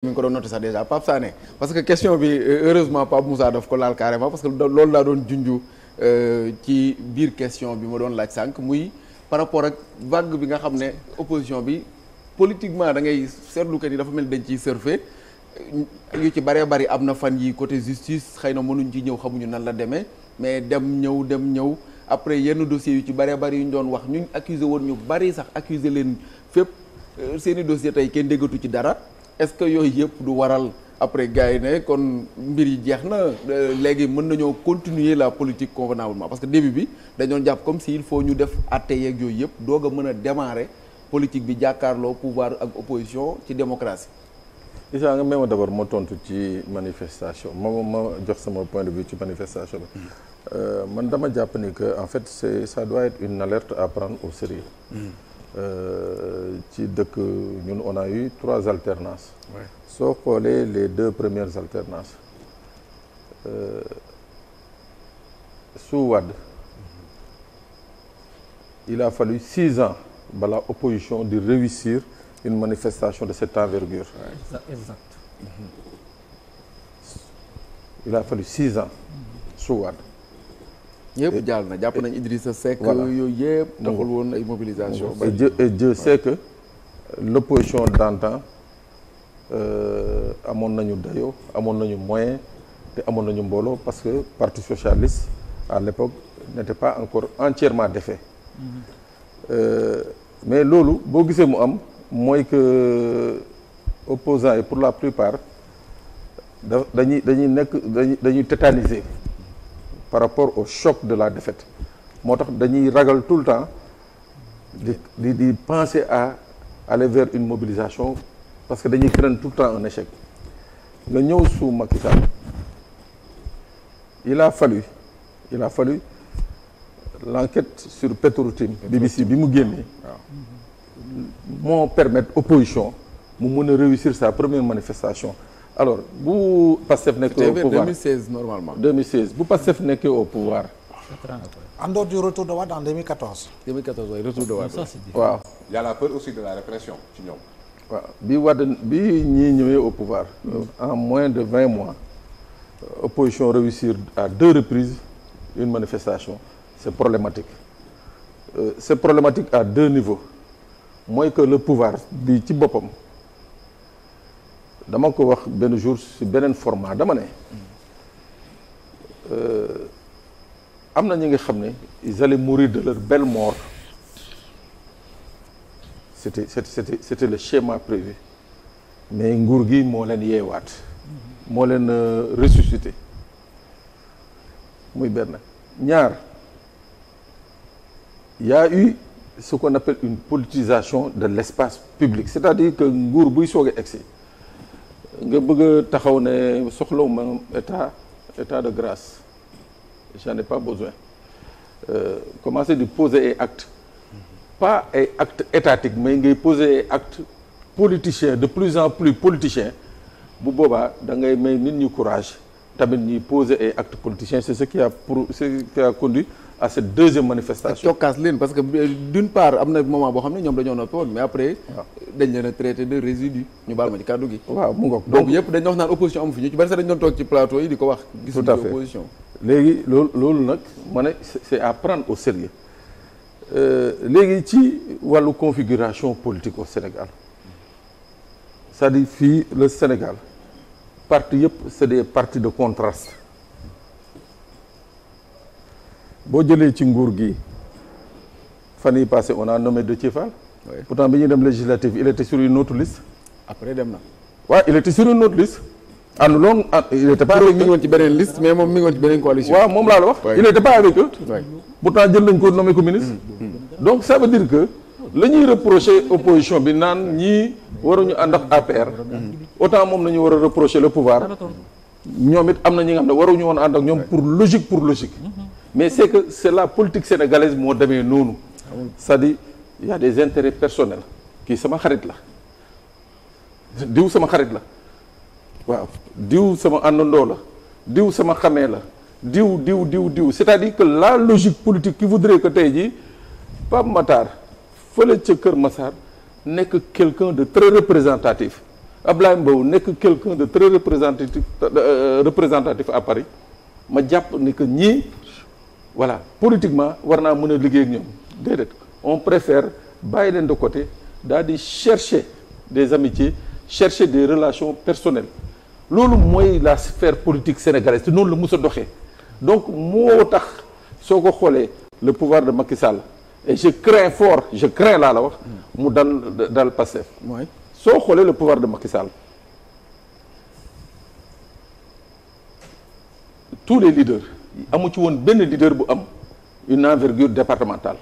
mi ngi ko doon noté sax déjà Pape Sané parce que question bi heureusement Pape Moussa daf ko laal carrément parce que loolu laa doon junju ci biir question bi ma doon laaj sànq muy par rapport ak vague bi nga xam ne opposition bi politiquement da ngay seetlu que ni dafa mel dañ ciy surfer yu ci bëree bëri am na fan yi côté justice xëy na mënuñ ci ñëw xamuñu nan la demee mais dem ñëw après yenn dossiers yu ci bëree bëri yu ñu doon wax ñu accusé woon ñu bëri sax accusé leen fépp seeni dossier tey kenn déggatu ci dara est-ce que yooyu yëpp du waral après gars yi ne kon mbir yi jeex na léegi mën nañoo continuer la politique convenablement parce que début bi dañoon jàpp comme si il faut ñu def àtte yeeg yooyu yëpp doog a mën a démarrer politique bi jàkkaarloo pouvoir ak opposition ci démocratie. Issa nga même d'abord ma tontu ci manifestation ma jox sama point de vue ci manifestation bi. Man dama jàpp ni que en fait ça doit être une alerte à prendre au sérieux. ci dëkk ñun on a eu 3 alternances. Ouais. Soo xoolee les 2 premières alternances sous Wade il a fallu 6 ans balaa opposition di réussir une manifestation de cette envergure. Ouais. Exact. Il a fallu 6 ans sous Wade. yëpp jàll na jàpp nañ Idrissa Seck yooyu yëpp taxul woon ay mobilisation et Dieu sait que l'opposition d'antan amoon nañu dayo amoon nañu moyen te amoon nañu mbooloo parce que parti socialiste à l'époque n'était pas encore entièrement défait. Mais loolu boo gisee mu am mooy que opposants yi pour la plupart dañuy tétanisé par rapport au choc de la défaite moo tax dañuy ragal tout le temps di penser à aller vers une mobilisation parce que dañuy craindre tout le temps un échec nga ñëw sous Macky Sall il a fallu l'enquête sur Petro-Tim BBC bi mu génnee moo permettre opposition mu mën a réussir sa première manifestation. Alors bu Pastef nekkee au pouvoir 2016 normalement. 2016 bu Pastef nekkee au pouvoir. En dehors du retour de Wade en 2014. 2014 waaye retour de Wade. waaw. Il y a la peur aussi de la répression ci ñoom. waaw bi Wade bi ñii ñëwee au pouvoir. En moins de 20 mois. Opposition réussir à 2 reprises une manifestation c'est problématique. C'est problématique à 2 niveaux. mooy que le pouvoir bi ci boppam. dama ko wax benn jour ci beneen format dama ne am na ñi nga xam ne ils allaient mourir de leur belle mort c'était le schéma prévu mais nguur gi moo leen yeewaat moo leen ressuscité muy benn ñaar y a eu ce qu'on appelle une politisation de l'espace public c'est-à-dire que nguur buy soog a egsi nga bëgg a taxaw ne soxlawuma état de grâce j'en ai pas besoin commencer di poser ay actes pas ay actes étatiques mais ngay poser ay actes politiciens de plus en plus politiciens bu boobaa da ngay may nit ñi courage tamit ñuy poser ay actes politiciens c'est ce qui a conduit à cette deuxième manifestation. cokkaas leen parce que d'une part am na moment boo xam ne ñoom dañoo noppi woon mais après. dañ leen a traité de résidu ñu baal ma ci kàddu gi. waaw mu ngoog donc yëpp dañ wax naan opposition amu fi ñu ci bari sax dañ doon toog ci plateau yi di ko wax. tout à fait opposition. léegi loolu nag ma ne c'est à prendre au sérieux léegi ci wàllu configuration politique au Sénégal c'est-à-dire fii le Sénégal parti yëpp c'est des partis de contraste. boo jëlee ci nguur gi fan yii passé on a nommé Déthié Fall. Oui. Pourtant bi ñuy dem législative il était sur une autre liste. après dem na. waaw il était sur une autre liste. ànduloon il était pas avec eux. mi ngi woon ci beneen liste mais moom mi ngi woon ci beneen coalition. waaw moom laa la wax. il était pas avec eux. Oui. Pourtant jël nañ ko nommé ko ministre. Donc ça veut dire que la ñuy reprocher opposition bi naan ñii waruñu ànd ak APR. Autant moom la ñu war a reprocher le pouvoir. ñoom it am na ñi nga xam ne waruñu woon ànd ak ñoom pour logique. Mais c'est la politique sénégalaise moo demee noonu c'est-à-dire il y a des intérêts personnels kii sama xarit la diw sama xarit la waaw diw sama àndandoo la diw sama xamee la diw c'est-à-dire que la logique politique qui voudrait que tey jii Pape Matar fële ca Kër Massar nekk quelqu'un de très représentatif Ablaye Mbow nekk quelqu'un de très représentatif à Paris ma jàpp ni que ñii voilà politiquement war naa mën a liggéey ak ñoom déedéet on préfère bàyyi leen de côté daal di chercher des amitiés chercher des relations personnelles loolu mooy la sphère politique sénégalaise te noonu la mës a doxee donc moo tax soo ko xoolee le pouvoir de Macky Sall et je crains laa la wax mu dal Pastef mooy soo xoolee le pouvoir de Macky Sall tous les leaders amu ci woon benn leader bu am une envergure départementale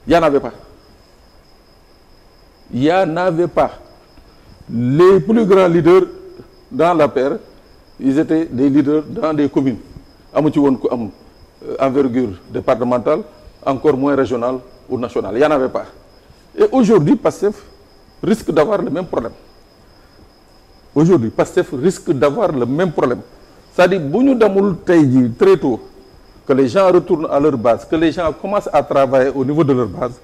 y en avait pas les plus grands leaders dans l'APR ils étaient des leaders dans des communes amu ci woon ku am envergure départementale encore moins régionale ou nationale y en avait pas et aujourd'hui Pastef risque d'avoir le même problème c'est-à-dire bu ñu demul tey jii très tôt que les gens retournent à leur base que les gens commencent à travailler au niveau de leur base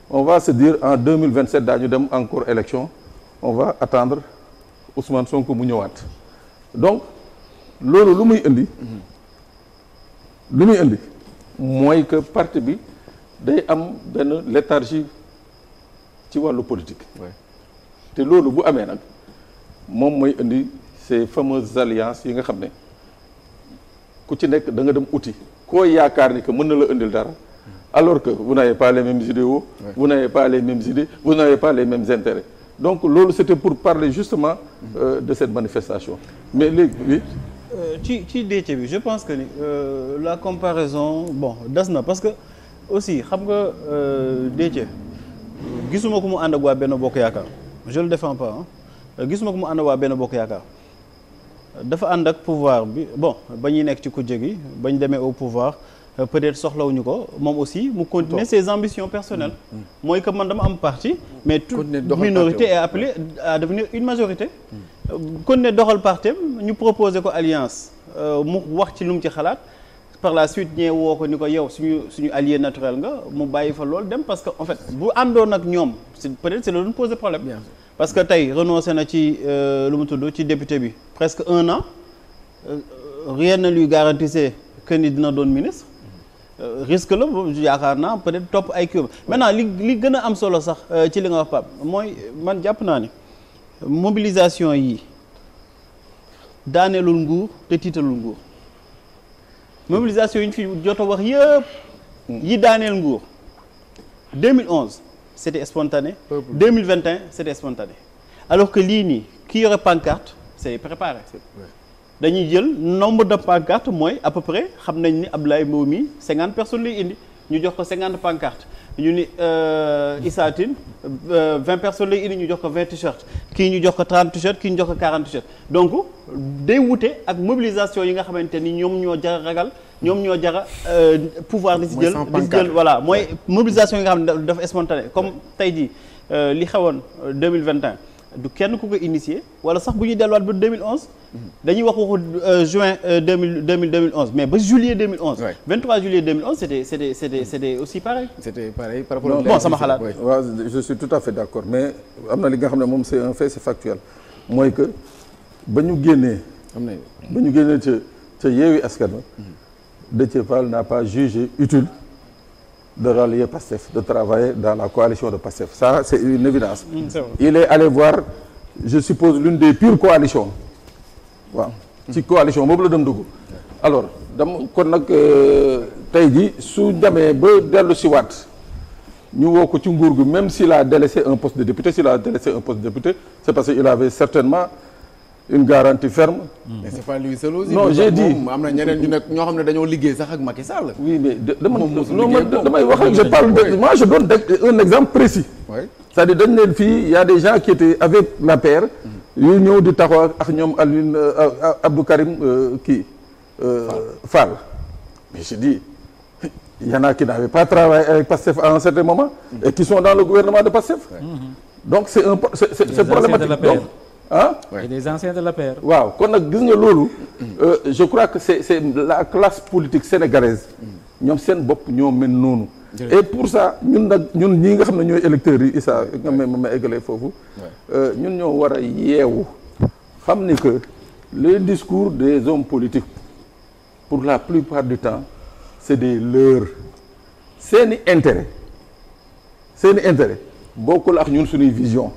on va se dire en 2027 daañu dem encore élection on va attendre Ousmane Sonko mu ñëwaat donc loolu lu muy indi mooy que parti bi day am benn léthargie ci wàllu politique te loolu bu amee nag moom mooy indi ces fameuses alliances yi nga xam ne ku ci nekk da nga dem uti koo yaakaar ni que mën na la indil dara alors que vous n'avez pas les mêmes idéaux vous n'avez pas les mêmes idées vous n'avez pas les mêmes intérêts donc loolu c'était pour parler justement de cette manifestation mais léegi oui ci Déthié bi je pense que ni la comparaison bon des na parce que aussi xam nga Déthié gisuma ko mu ànd ak waa Benno Bokk Yaakaar je le défends pas gisuma ko mu ànd ak waa Benno Bokk Yaakaar dafa ànd ak pouvoir bi bon ba ñuy nekk ci kujje gi ba ñu demee au pouvoir peut-être soxlawuñu ko moom aussi mu continuer ses ambitions personnelles mooy que man dama am parti mais toute minorité est appelée à devenir une majorité continuer doxal partem ñu proposer ko alliance mu wax ci lu mu ci xalaat par la suite ñee woo ko ni ko yow suñu allié naturel nga mu bàyyi fa loolu dem parce que en fait bu àndoon ak ñoom peut-être c'est loolu poser problème parce que tey renoncé na ci lu mu tudd ci député bi presque 1 an rien ne lui garantissait que ni dina doon ministre risque la yaakaar naa peut-être topp ay kii maintenant li gën a am solo sax ci li nga wax Pape mooy man jàpp naa ni mobilisation yi daaneelul nguur te tiitalul nguur mobilisation yi ñu fi jot a wax yëpp yi daaneel nguur 2011 c'était spontané 2021 c'était spontané alors que lii nii ki yore pancarte c'est préparé dañuy jël nombre de pancartes mooy à peu près xam nañ ni Abdoulaye Mbow mi 50 personnes lay indi ñu jox ko 50 pancartes ñu ni Issa Tine 20 personnes lay indi ñu jox ko 20 t-shirts kii ñu jox ko 30 t-shirts kii ñu jox ko 40 t-shirts donc day wute ak mobilisation yi nga xamante ni ñoom ñoo jar ragal ñoom ñoo jara pouvoir di si jël voilà mooy mobilisation yi nga xam ne dafa spontané comme tey jii li xewoon 2021 du kenn ku ko initié wala sax bu ñuy delluwaat ba 2011 dañuy wax waxu juin 2011 mais ba juillet 2011 23 juillet 2011 c'était aussi pareil c'était pareil par rapport bon sama xalaat waaw je suis tout à fait d'accord mais am na li nga xam ne moom c'est un fait c'est factuel mooy que ba ñu génnee ca Yewwi Askan Wi Déthié Fall n'a pas jugé utile de rallier Pastef, de travailler dans la coalition de Pastef. Ça, c'est une évidence. Il est allé voir, je suppose, l'une des pires coalitions. waaw ci coalition boobu la dem dugg. alors kon nag tey jii su demee ba dellu si waat ñu woo ko ci nguur gi même s'il a délaissé un poste de député c'est parce qu'il avait certainement une garantie ferme. mais c'est pas lui seul aussi. non j'ai dit am na ñeneen ñu nekk ñoo xam ne dañoo liggéey sax ak Macky Sall. oui mais damay wax ak je parle de moi je donne un exemple précis. oui c'est-à-dire dañ leen fii il y a des gens qui étaient avec l'APR. yu ñëw di taxaw ak ñoom Alioune Abdou Karim Fall. mais je dis il y en a qui n'avaient pas travaillé avec Pastef à un certain moment. et qui sont dans le gouvernement de Pastef. donc c'est problématique donc. et des anciens de l'APR. waaw kon nag gis nga loolu. je crois que c'est la classe politique sénégalaise. ñoom seen bopp ñoo mel noonu. et pour ça ñun ñii nga xam ne ñooy électeurs yi Issa nga ma eggalee foofu ñun ñoo war a yeewu xam ni que les discours des hommes politiques pour la plupart du temps c'est des leurs seeni intérêt bokkul ak ñun suñuy vision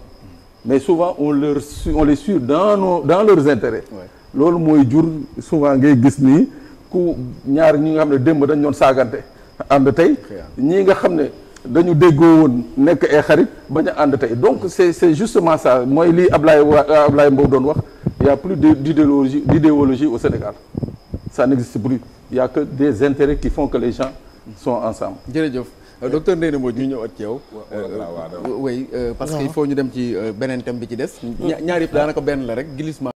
mais souvent on les suit dans leurs intérêts loolu mooy jur souvent ngay gis nii ku ñaar ñi nga xam ne démb dañ doon saagante ànd tey ñii nga xam ne dañu déggoo woon nekk ay xarit bañ a ànd tey donc c'est justement ça mooy lii Ablaye Mbow doon wax il y a plus d'idéologie au Sénégal ça n'existe plus il y a que des intérêts qui font que les gens sont ensemble. jërëjëf docteur Ndeye Mbodj ñu ñëwaat ci yow. oui parce que il faut ñu dem ci beneen thème bi ci des. ñaar yëpp daanaka benn la rek glissement.